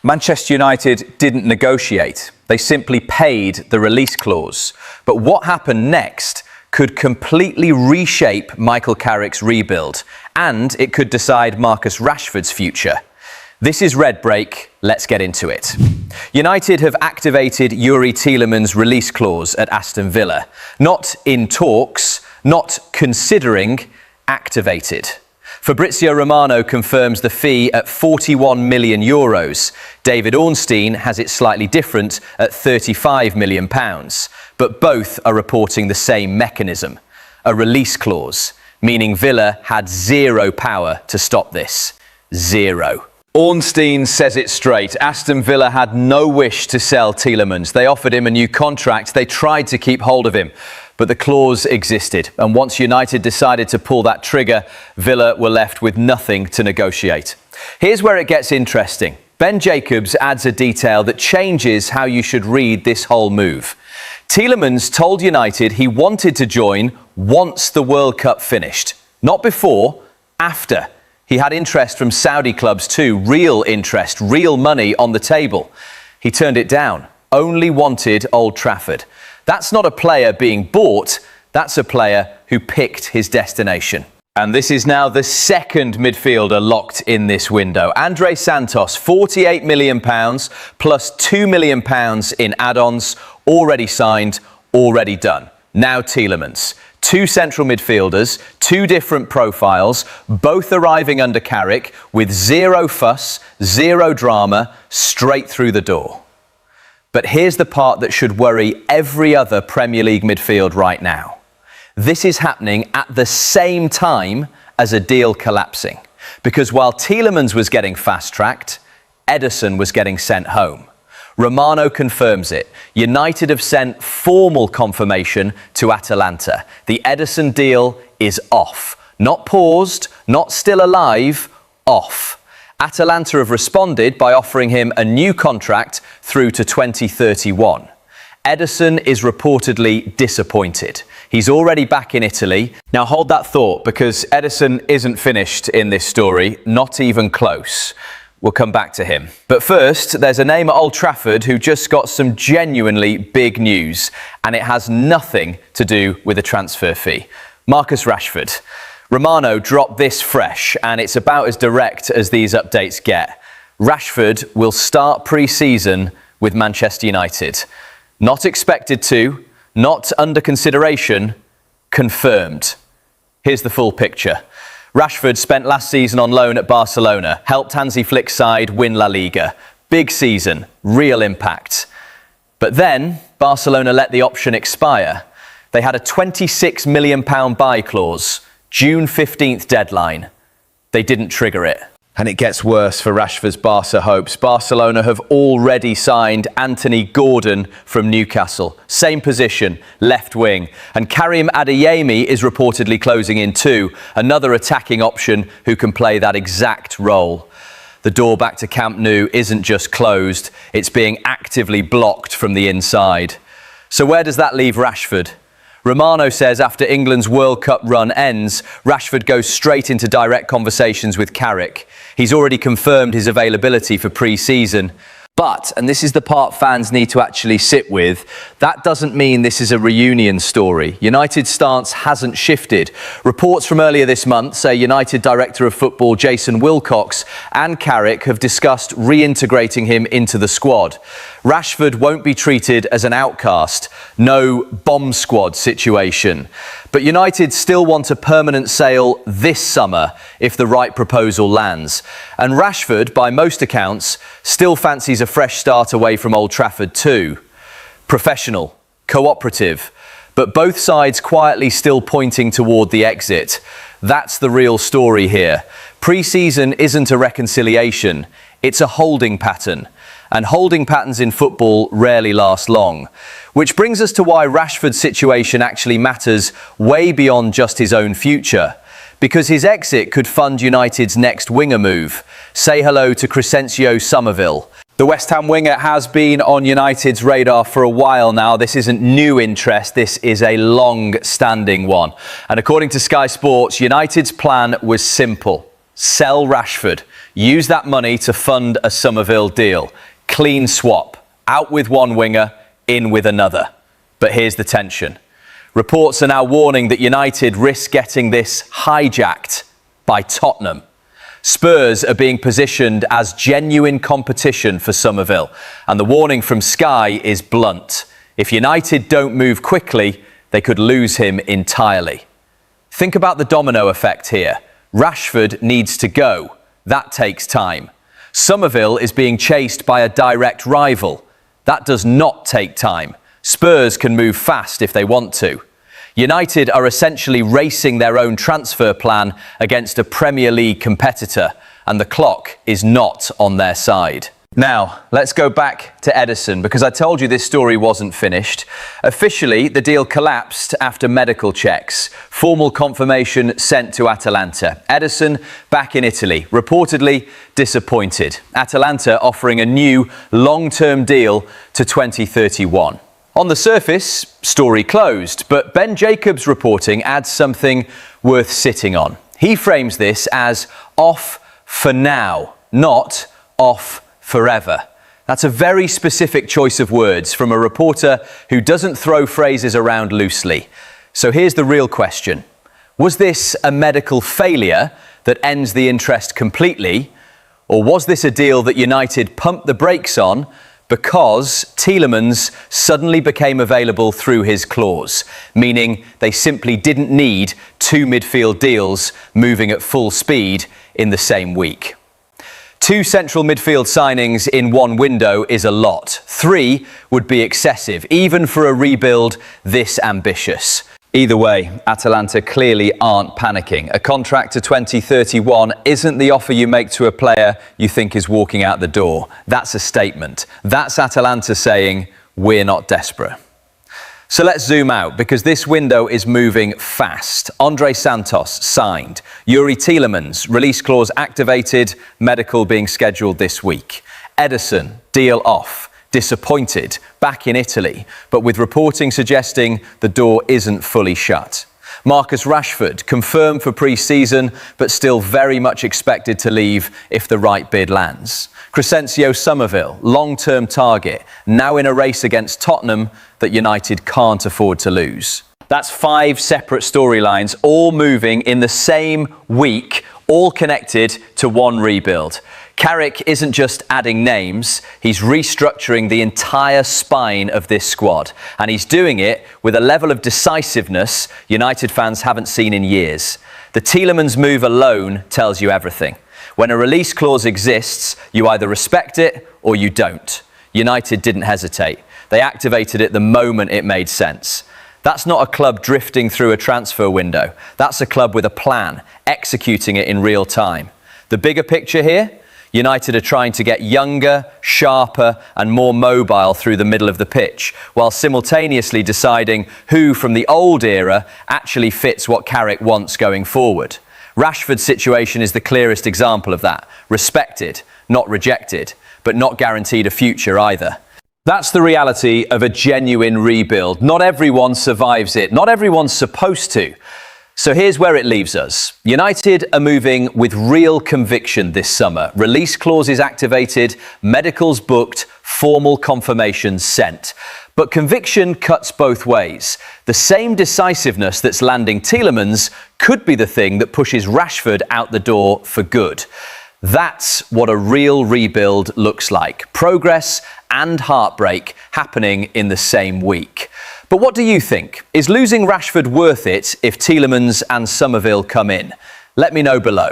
Manchester United didn't negotiate. They simply paid the release clause. But what happened next could completely reshape Michael Carrick's rebuild, and it could decide Marcus Rashford's future. This is Red Break. Let's get into it. United have activated Youri Tielemans' release clause at Aston Villa. Not in talks, not considering, activated. Fabrizio Romano confirms the fee at €41 million. David Ornstein has it slightly different at £35 million. But both are reporting the same mechanism, a release clause, meaning Villa had zero power to stop this. Zero. Ornstein says it straight. Aston Villa had no wish to sell Tielemans. They offered him a new contract. They tried to keep hold of him. But the clause existed. And once United decided to pull that trigger, Villa were left with nothing to negotiate. Here's where it gets interesting. Ben Jacobs adds a detail that changes how you should read this whole move. Tielemans told United he wanted to join once the World Cup finished. Not before, after. He had interest from Saudi clubs too, real interest, real money on the table. He turned it down, only wanted Old Trafford. That's not a player being bought, that's a player who picked his destination. And this is now the second midfielder locked in this window. Andre Santos, £48 million plus £2 million in add-ons, already signed, already done. Now Tielemans. Two central midfielders, two different profiles, both arriving under Carrick with zero fuss, zero drama, straight through the door. But here's the part that should worry every other Premier League midfield right now. This is happening at the same time as a deal collapsing. Because while Tielemans was getting fast-tracked, Ederson was getting sent home. Romano confirms it. United have sent formal confirmation to Atalanta. The Ederson deal is off. Not paused, not still alive, off. Atalanta have responded by offering him a new contract through to 2031. Ederson is reportedly disappointed. He's already back in Italy. Now hold that thought, because Ederson isn't finished in this story, not even close. We'll come back to him. But first, there's a name at Old Trafford who just got some genuinely big news, and it has nothing to do with a transfer fee. Marcus Rashford. Romano dropped this fresh, and it's about as direct as these updates get. Rashford will start pre-season with Manchester United. Not expected to, not under consideration, confirmed. Here's the full picture. Rashford spent last season on loan at Barcelona, helped Hansi Flick's side win La Liga. Big season, real impact. But then, Barcelona let the option expire. They had a £26 million buy clause, June 15th deadline. They didn't trigger it. And it gets worse for Rashford's Barca hopes. Barcelona have already signed Anthony Gordon from Newcastle. Same position, left wing. And Karim Adeyemi is reportedly closing in too. Another attacking option who can play that exact role. The door back to Camp Nou isn't just closed, it's being actively blocked from the inside. So where does that leave Rashford? Romano says after England's World Cup run ends, Rashford goes straight into direct conversations with Carrick. He's already confirmed his availability for pre-season. But, and this is the part fans need to actually sit with, that doesn't mean this is a reunion story. United's stance hasn't shifted. Reports from earlier this month say United Director of Football Jason Wilcox and Carrick have discussed reintegrating him into the squad. Rashford won't be treated as an outcast, no bomb squad situation. But United still want a permanent sale this summer if the right proposal lands. And Rashford, by most accounts, still fancies a fresh start away from Old Trafford too. Professional, cooperative, but both sides quietly still pointing toward the exit. That's the real story here. Pre-season isn't a reconciliation, it's a holding pattern. And holding patterns in football rarely last long. Which brings us to why Rashford's situation actually matters way beyond just his own future. Because his exit could fund United's next winger move. Say hello to Crysencio Summerville. The West Ham winger has been on United's radar for a while now. This isn't new interest, this is a long-standing one. And according to Sky Sports, United's plan was simple. Sell Rashford. Use that money to fund a Summerville deal. Clean swap. Out with one winger, in with another. But here's the tension. Reports are now warning that United risk getting this hijacked by Tottenham. Spurs are being positioned as genuine competition for Summerville, and the warning from Sky is blunt. If United don't move quickly, they could lose him entirely. Think about the domino effect here. Rashford needs to go. That takes time. Summerville is being chased by a direct rival. That does not take time. Spurs can move fast if they want to. United are essentially racing their own transfer plan against a Premier League competitor, and the clock is not on their side. Now, let's go back to Ederson, because I told you this story wasn't finished. Officially, the deal collapsed after medical checks. Formal confirmation sent to Atalanta. Ederson back in Italy, reportedly disappointed. Atalanta offering a new long-term deal to 2031. On the surface, story closed, but Ben Jacobs' reporting adds something worth sitting on. He frames this as off for now, not off forever. That's a very specific choice of words from a reporter who doesn't throw phrases around loosely. So here's the real question. Was this a medical failure that ends the interest completely? Or was this a deal that United pumped the brakes on because Tielemans suddenly became available through his clause, meaning they simply didn't need two midfield deals moving at full speed in the same week? Two central midfield signings in one window is a lot. Three would be excessive, even for a rebuild this ambitious. Either way, Atalanta clearly aren't panicking. A contract to 2031 isn't the offer you make to a player you think is walking out the door. That's a statement. That's Atalanta saying, we're not desperate. So let's zoom out, because this window is moving fast. Santos signed. Youri Tielemans, release clause activated, medical being scheduled this week. Ederson, deal off. Disappointed, back in Italy, but with reporting suggesting the door isn't fully shut. Marcus Rashford, confirmed for pre-season, but still very much expected to leave if the right bid lands. Crysencio Summerville, long-term target, now in a race against Tottenham that United can't afford to lose. That's 5 separate storylines, all moving in the same week, all connected to one rebuild. Carrick isn't just adding names, he's restructuring the entire spine of this squad. And he's doing it with a level of decisiveness United fans haven't seen in years. The Tielemans move alone tells you everything. When a release clause exists, you either respect it or you don't. United didn't hesitate. They activated it the moment it made sense. That's not a club drifting through a transfer window. That's a club with a plan, executing it in real time. The bigger picture here? United are trying to get younger, sharper and more mobile through the middle of the pitch, while simultaneously deciding who from the old era actually fits what Carrick wants going forward. Rashford's situation is the clearest example of that. Respected, not rejected, but not guaranteed a future either. That's the reality of a genuine rebuild. Not everyone survives it. Not everyone's supposed to. So here's where it leaves us. United are moving with real conviction this summer. Release clauses activated, medicals booked, formal confirmations sent. But conviction cuts both ways. The same decisiveness that's landing Tielemans could be the thing that pushes Rashford out the door for good. That's what a real rebuild looks like. Progress and heartbreak happening in the same week. But what do you think? Is losing Rashford worth it if Tielemans and Summerville come in? Let me know below.